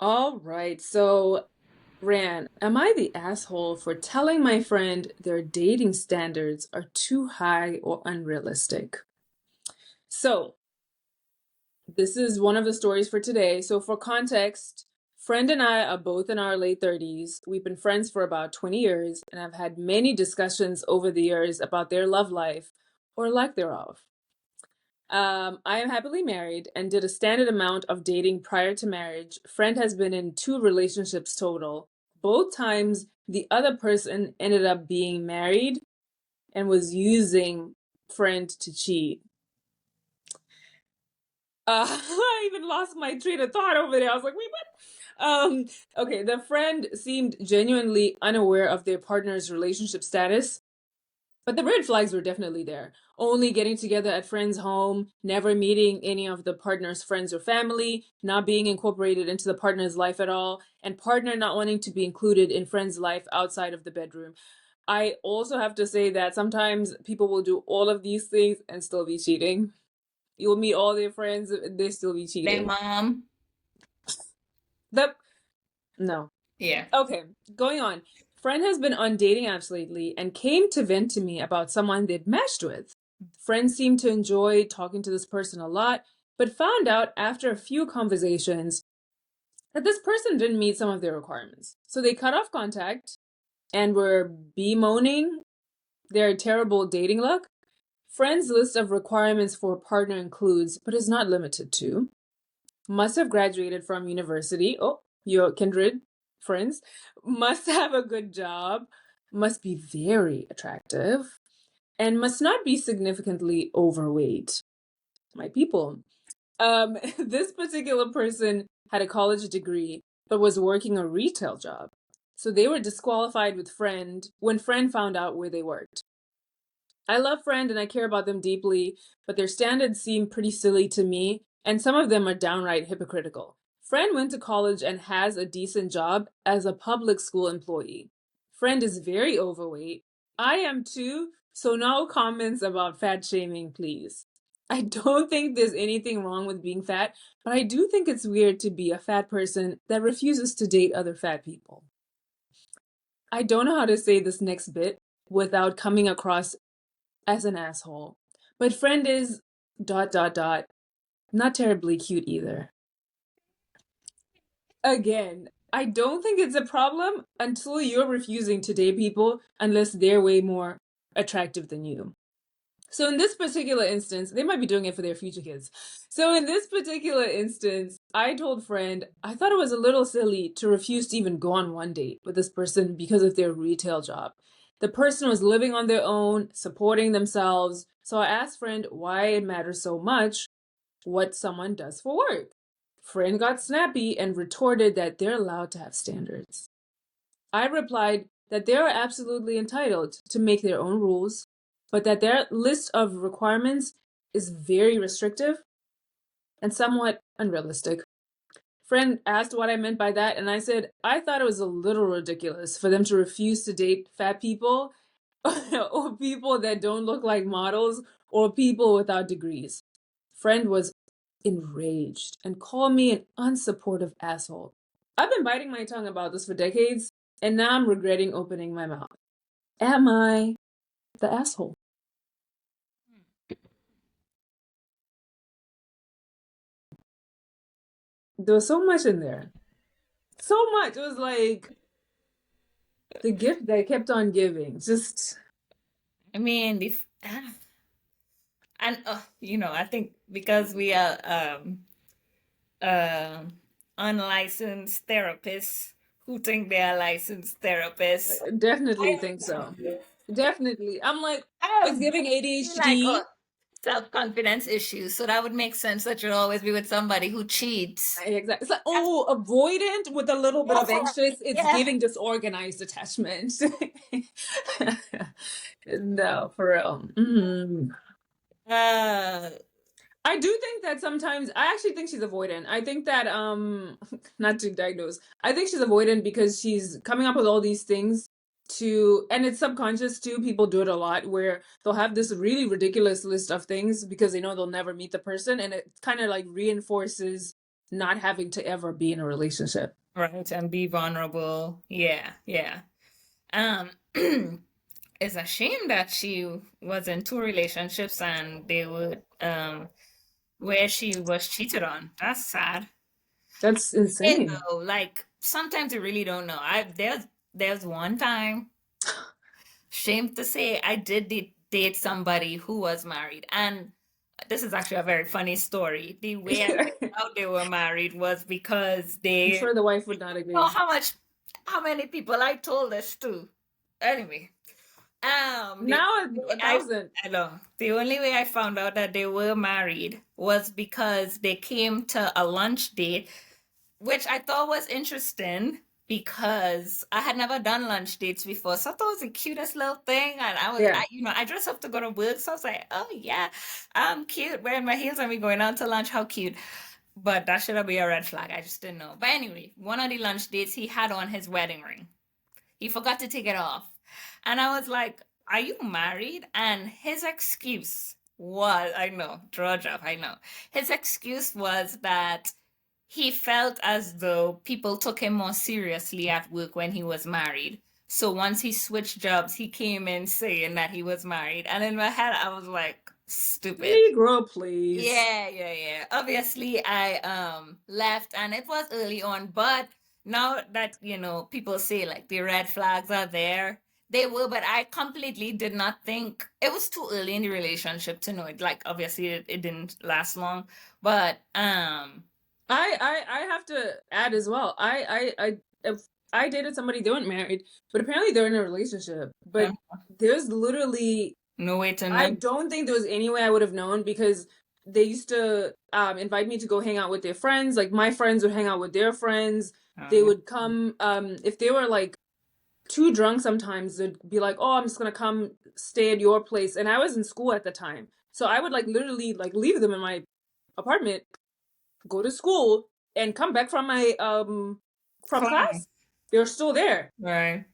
All right. So, Ran, am I the asshole for telling my friend their dating standards are too high or unrealistic? So, this is one of the stories for today. So, for context, friend and I are both in our late 30s. We've been friends for about 20 years, and I've had many discussions over the years about their love life or lack thereof. I am happily married and did a standard amount of dating prior to marriage. Friend has been in two relationships total. Both times, the other person ended up being married and was using friend to cheat. I even lost my train of thought over there. I was like, wait, what? Okay, the friend seemed genuinely unaware of their partner's relationship status. But the red flags were definitely there. Only getting together at friends' home, never meeting any of the partner's friends or family, not being incorporated into the partner's life at all, and partner not wanting to be included in friends' life outside of the bedroom. I also have to say that sometimes people will do all of these things and still be cheating. You'll meet all their friends, they still be Their cheating. mom. The no. Yeah. Okay, going on. Friend has been on dating apps lately and came to vent to me about someone they'd matched with. Friends seemed to enjoy talking to this person a lot, but found out after a few conversations that this person didn't meet some of their requirements. So they cut off contact and were bemoaning their terrible dating luck. Friends' list of requirements for a partner includes, but is not limited to, must have graduated from university. Oh, your kindred friends. Must have a good job. Must be very attractive. And must not be significantly overweight. My people. This particular person had a college degree, but was working a retail job. So they were disqualified with friend when friend found out where they worked. I love Friend and I care about them deeply, but their standards seem pretty silly to me, and some of them are downright hypocritical. Friend went to college and has a decent job as a public school employee. Friend is very overweight. I am too, so no comments about fat shaming, please. I don't think there's anything wrong with being fat, but I do think it's weird to be a fat person that refuses to date other fat people. I don't know how to say this next bit without coming across as an asshole. But friend is dot dot dot not terribly cute either. Again, I don't think it's a problem until you're refusing to date people unless they're way more attractive than you. So in this particular instance, they might be doing it for their future kids. So in this particular instance, I told friend I thought it was a little silly to refuse to even go on one date with this person because of their retail job. The person was living on their own, supporting themselves. So I asked friend why it matters so much what someone does for work. Friend got snappy and retorted that they're allowed to have standards. I replied that they are absolutely entitled to make their own rules, but that their list of requirements is very restrictive and somewhat unrealistic. Friend asked what I meant by that, and I said I thought it was a little ridiculous for them to refuse to date fat people or people that don't look like models or people without degrees. Friend was enraged and called me an unsupportive asshole. I've been biting my tongue about this for decades, and now I'm regretting opening my mouth. Am I the asshole? There was so much in there. So much. It was like the gift that kept on giving. Just I mean, and I think because we are uh, unlicensed therapists who think they are licensed therapists, definitely think so. Definitely. I'm like, I it's giving feel like, ADHD. self-confidence issues. So that would make sense that you'll always be with somebody who cheats. Exactly. It's like, oh, avoidant with a little bit of anxious. It's Yeah. giving disorganized attachment. No, for real. Uh, I do think that sometimes I actually think she's avoidant. I think that not to diagnose. I think she's avoidant because she's coming up with all these things to and it's subconscious too. People do it a lot where they'll have this really ridiculous list of things because they know they'll never meet the person and it kind of like reinforces not having to ever be in a relationship. Right, and be vulnerable. Yeah, yeah. Um, it's a shame that she was in two relationships and they would where she was cheated on. That's sad. That's You insane. know, like sometimes you really don't know. There's one time, shame to say, I did date somebody who was married, and this is actually a very funny story. The way I found out they were married was because I'm they sure the wife would not know agree. how many people I told this to. Anyway, the Now only a way thousand. I know the only way I found out that they were married was because they came to a lunch date, which I thought was interesting because I had never done lunch dates before. So I thought it was the cutest little thing. And Yeah. I dressed up to go to work. So I was like, oh yeah, I'm cute wearing my heels and we going out to lunch. How cute. But that should have been a red flag. I just didn't know. But anyway, one of the lunch dates, he had on his wedding ring. He forgot to take it off. And I was like, are you married? And his excuse was, I know, draw job, I know. His excuse was that he felt as though people took him more seriously at work when he was married. So once he switched jobs, he came in saying that he was married. And in my head, I was like, stupid. Negro, please. Yeah, yeah, yeah. Obviously, I left and it was early on, but now that people say like the red flags are there, they were, but I completely did not think it was too early in the relationship to know it. Like obviously it didn't last long, but I have to add as well. If I dated somebody, they weren't married, but apparently they're in a relationship. But there's literally, no way to I know. don't think there was any way I would have known because they used to invite me to go hang out with their friends. Like my friends would hang out with their friends. They Uh, would come if they were like too drunk sometimes they'd be like, "Oh, I'm just gonna come stay at your place." And I was in school at the time. So I would like literally like leave them in my apartment, go to school, and come back from Class. class. They're still there. Right.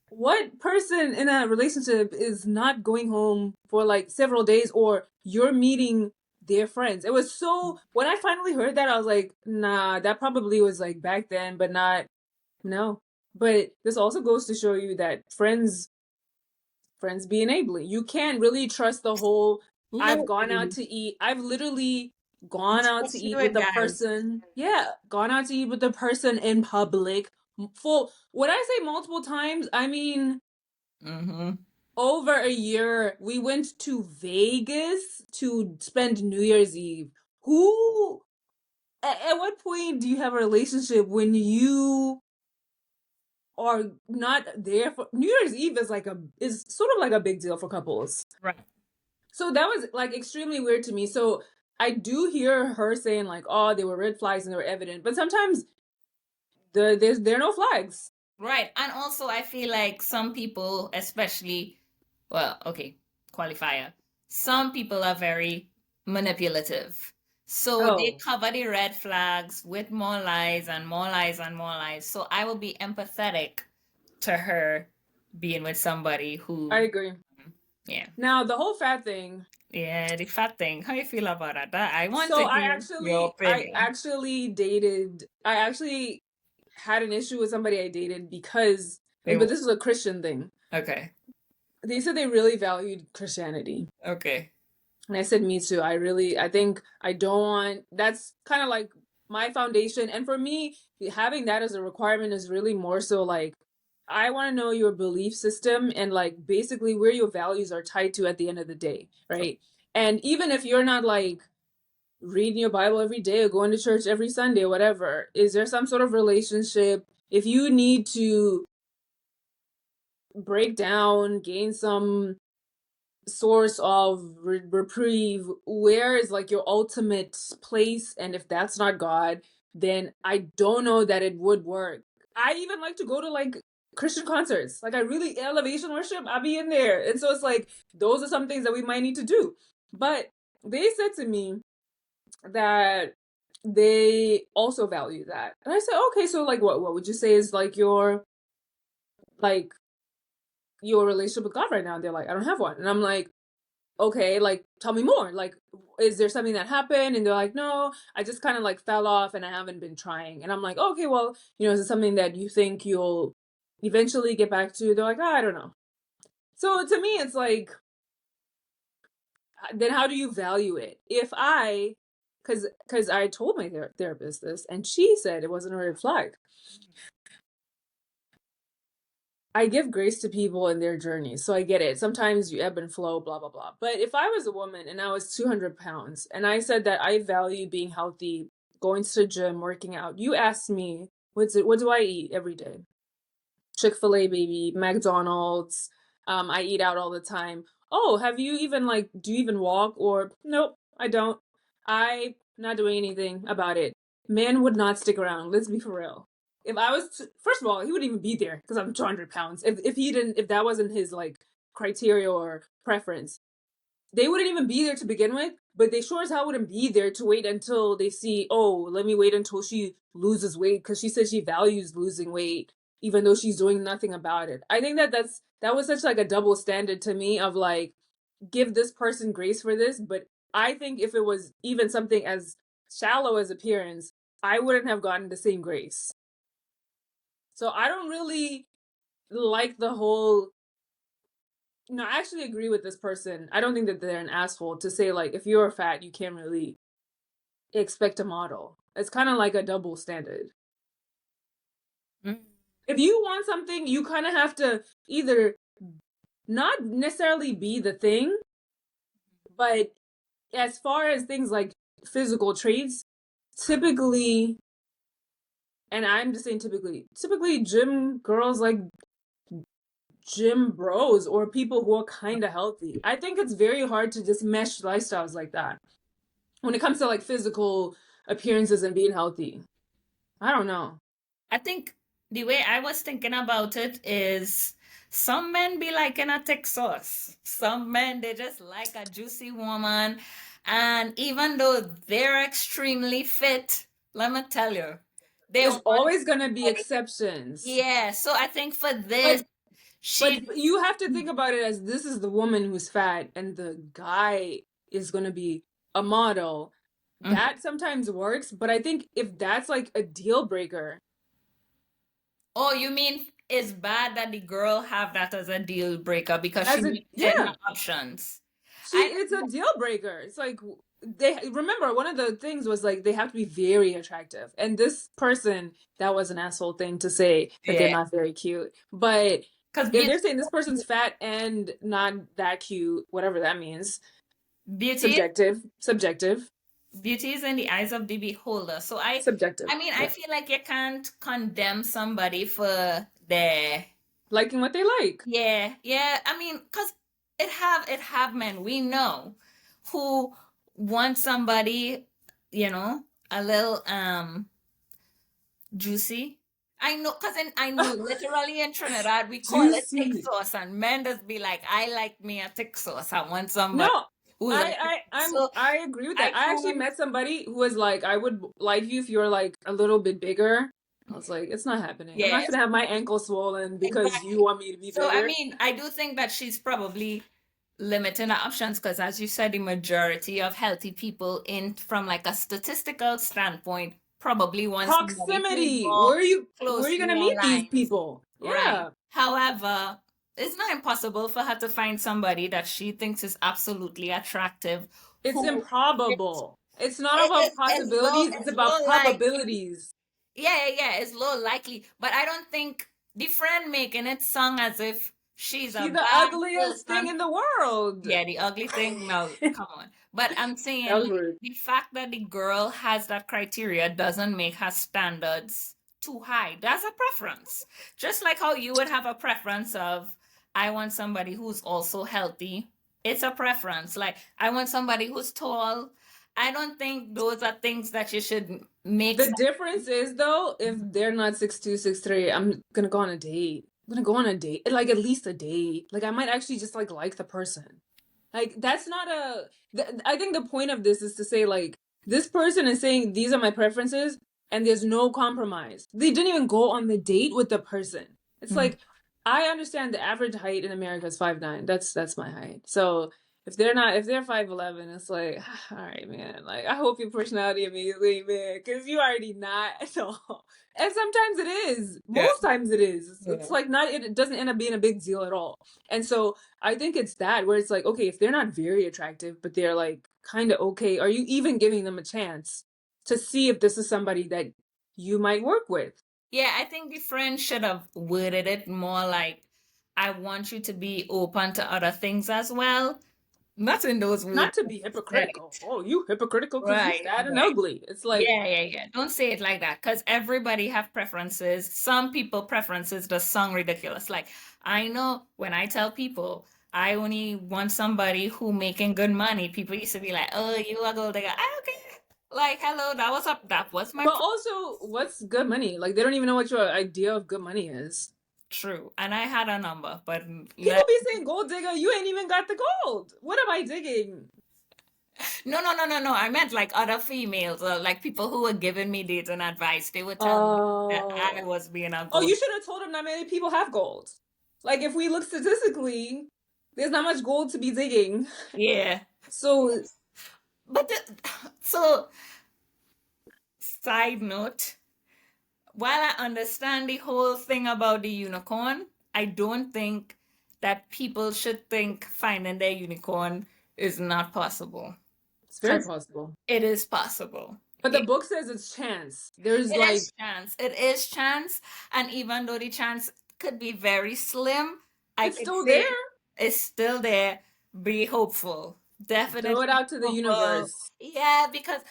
What person in a relationship is not going home for like several days or you're meeting their friends? It was so when I finally heard that, I was like, nah, that probably was like back then, but not no. But this also goes to show you that friends be enabling. You can't really trust the whole I've gone out Literally. to eat. I've literally gone out to Especially eat with with the guys. person. Yeah, gone out to eat with the person in public. For when I say multiple times, I mean Mm-hmm. over a year. We went to Vegas to spend New Year's Eve. Who at what point do you have a relationship when you are not there for New Year's Eve is sort of like a big deal for couples. Right. So that was like extremely weird to me. So I do hear her saying like, "Oh, there were red flags and they were evident," but sometimes there are no flags. Right. And also, I feel like some people, especially, well, okay, qualifier. Some people are very manipulative. So they Oh, cover the red flags with more lies and more lies and more lies. So I will be empathetic to her being with somebody I who, agree. yeah. Now the whole fat thing. Yeah, the fat thing. How you feel about that? I want So to hear your I opinion. actually dated. I actually had an issue with somebody I dated because, They, but this was a Christian thing. okay. They said they really valued Christianity. Okay. And I said, me too. I think I don't want, that's kind of like my foundation. And for me, having that as a requirement is really more so like, I want to know your belief system and like basically where your values are tied to at the end of the day, right? And even if you're not like reading your Bible every day or going to church every Sunday or whatever, is there some sort of relationship? If you need to break down, gain some source of reprieve, where is like your ultimate place? And if that's not God, then I don't know that it would work. I even like to go to like Christian concerts. Like I really elevation worship, I'll be in there. And so it's like those are some things that we might need to do. But they said to me that they also value that. And I said, okay, so like what would you say is like your relationship with God right now? And they're like, I don't have one. And I'm like, okay, like tell me more. Like, is there something that happened? And they're like, no, I just kind of like fell off and I haven't been trying. And I'm like, okay, well, is it something that you think you'll eventually get back to? They're like, oh, I don't know. So to me, it's like, then how do you value it? If I, because I told my therapist this, and she said it wasn't a red flag. I give grace to people in their journey, so I get it. Sometimes you ebb and flow, blah blah blah. But if I was a woman and I was 200 pounds, and I said that I value being healthy, going to the gym, working out, you asked me, what do I eat every day? Chick-fil-A, baby, McDonald's. I eat out all the time. Oh, have you even like, do you even walk? Or nope, I don't. I not doing anything about it. Man would not stick around. Let's be for real. If I was, first of all, he wouldn't even be there because I'm 200 pounds. If he didn't, if that wasn't his like criteria or preference, they wouldn't even be there to begin with, but they sure as hell wouldn't be there to wait until they see, oh, let me wait until she loses weight because she says she values losing weight, even though she's doing nothing about it. I think that was such like a double standard to me of like, give this person grace for this, but I think if it was even something as shallow as appearance, I wouldn't have gotten the same grace. So I don't really like the whole. No, I actually agree with this person. I don't think that they're an asshole to say like if you're fat, you can't really expect a model. It's kind of like a double standard. Mm. If you want something, you kind of have to either not necessarily be the thing, but as far as things like physical traits, typically, and I'm just saying typically gym girls like gym bros or people who are kind of healthy. I think it's very hard to just mesh lifestyles like that when it comes to like physical appearances and being healthy. I don't know. I think the way I was thinking about it is some men be like in a thick sauce. Some men, they just like a juicy woman. And even though they're extremely fit, let me tell you, they There's want always gonna be somebody. exceptions. Yeah, so I think for this, But she. but you have to think about it as this is the woman who's fat and the guy is gonna be a model. Mhm. That sometimes works, but I think if that's like a deal breaker, Oh, you mean it's bad that the girl have that as a deal breaker because she as a limited her yeah, options? she I it's a deal breaker. It's like they remember one of the things was like they have to be very attractive. And this person, that was an asshole thing to say that they're yeah, not very cute. But because if they're saying this person's fat and not that cute, whatever that means, beauty subjective, beauty is in the eyes of the beholder. So I subjective. I mean I Yeah. feel like you can't condemn somebody for their Liking what they like. yeah. I mean, because it have men we know who want somebody, a little juicy. I know, because I know literally in Trinidad we call it thick Juicy. sauce, and men just be like, I like me a thick sauce. I want somebody No, who's a thick. So I agree with I that. I actually can't. met somebody who was like, I would like you if you're like a little bit bigger. I was like, it's not happening. I'm not Yes, gonna have my ankle swollen because you exactly. want me to be So I bigger. mean, I do think that she's probably limiting her options because, as you said, the majority of healthy people, in from like a statistical standpoint, probably want somebody who's Proximity. more Where are you closely gonna meet these aligned. people? Right. Yeah. However, it's not impossible for her to find somebody that she thinks is absolutely attractive It's who fits. improbable. It's not about possibilities, it's It's about low likely. probabilities. Yeah. It's low likely. But I don't think the friend making it sound as if she's a She's the bad ugliest thing person. in the world. Yeah, the ugly thing. No, That come on. But I'm saying was like rude. the fact that the girl has that criteria doesn't make her standards too high. That's a preference. Just like how you would have a preference of I want somebody who's also healthy. It's a preference. Like I want somebody who's tall. I don't think those are things that you should make. The difference is though, if they're not 6'2", 6'3", I'm gonna go on a date. I'm gonna go on a date, like at least a date. Like I might actually just like the person. Like that's not a. I think the point of this is to say like this person is saying these are my preferences, and there's no compromise. They didn't even go on the date with the person. It's Mhm. like I understand the average height in America is 5'9". That's my height. So if they're 5'11", it's like, all right, man. Like, I hope your personality immediately, man, because you already not at all. And sometimes it is. Yeah. Most times it is. It's Yeah. like not. It doesn't end up being a big deal at all. And so I think it's that where it's like, okay, if they're not very attractive, but they're like kind of okay, are you even giving them a chance to see if this is somebody that you might work with? Yeah, I think the friend should have worded it more like, I want you to be open to other things as well. Not in those Not words. to be Right. hypocritical. Oh, you hypocritical because you Right. fat and Right. ugly. It's like, Yeah, yeah, yeah. Don't say it like that because everybody have preferences. Some people preferences just sound ridiculous. Like I know when I tell people I only want somebody who making good money, people used to be like, "Oh, you a gold digger." I don't care. Like, hello, that was up. That was my but also, what's good money? Like, they don't even know what your idea of good money is. true. And I had a number, but People be saying gold digger, you ain't even got the gold. What am I digging? no, no, no, no, no. I meant like other females, like people who were giving me dating advice. They would tell me that I Oh, was being a oh, gold. you should have told them not many people have gold. Like, if we look statistically, there's not much gold to be digging. Yeah. So, But so, side note, while I understand the whole thing about the unicorn, I don't think that people should think finding their unicorn is not possible. it's very Because possible. it is possible. But the Yeah. book says it's chance. There's It like, is chance. It is chance. And even though the chance could be very slim, I it's could still there. say it's still there. Be hopeful. Throw it Definitely out to the hopeful. universe. Yeah, because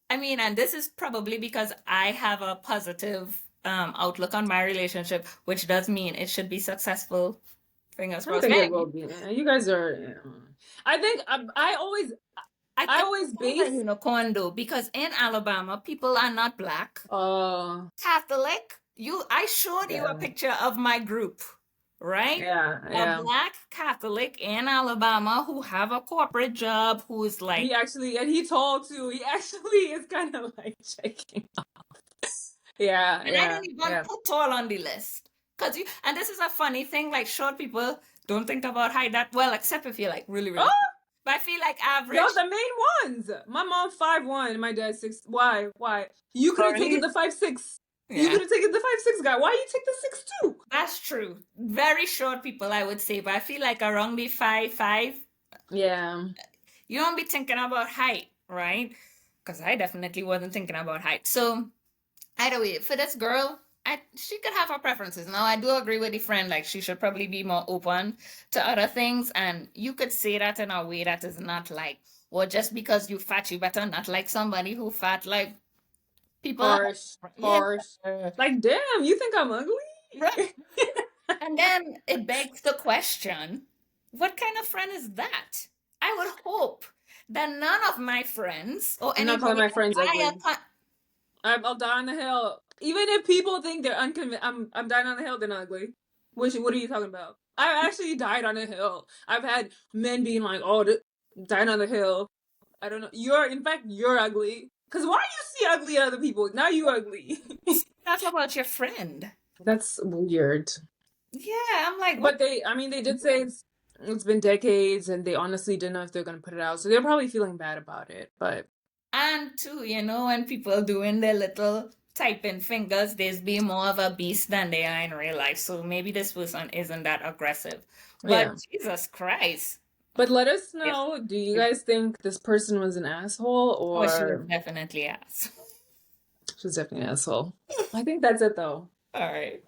I mean, and this is probably because I have a positive outlook on my relationship, which does mean it should be successful. Fingers I crossed. think it Maybe. will be. You guys are. I think I I can always find a base. unicorn though, because in Alabama, people are not black. Uh, Catholic. I showed you a yeah, picture of my group, right? yeah, A yeah. black Catholic in Alabama who have a corporate job who's like, He actually, and he tall too. He actually is kind of like checking. Yeah, and I yeah, didn't even yeah. put tall on the list. Cause you and this is a funny thing, like short people don't think about height that well, except if you're like really, really. Oh, But I feel like yo, average. the main ones. My mom 5'1", my dad 6. Why? Why? You could have taken Sorry. the 5'6". You Yeah, could have taken the 5'6" guy. Why you take the 6'2"? that's true. Very short people, I would say, but I feel like around the 5'5", Yeah. you don't be thinking about height, right? Because I definitely wasn't thinking about height. So either way, for this girl, she could have her preferences. Now, I do agree with the friend, like she should probably be more open to other things, and you could say that in a way that is not like, well, just because you fat, you better not like somebody who fat. Like people, Harsh, yeah, harsh. Like, damn, you think I'm ugly? right. And then it begs the question, what kind of friend is that? I would hope that none of my friends or I'm not calling anybody my that friends I ugly. I'll die on the hill. Even if people think they're unconvinced, I'm dying on the hill. They're not ugly. What are you talking about? I actually died on a hill. I've had men being like, "Oh, dying on the hill." I don't know. In fact, you're ugly. Cause why you see ugly in other people? Now you ugly. talk about your friend. That's weird. Yeah, I'm like, what? But I mean, they did say it's been decades, and they honestly didn't know if they're gonna put it out, so they're probably feeling bad about it. But And too, when people doing their little typing fingers, there's being more of a beast than they are in real life. So maybe this person isn't that aggressive. But yeah. Jesus Christ. But let us If, know. Do you if guys think this person was an asshole oh, she was or definitely ass. she's definitely an asshole? I think that's it though. All right.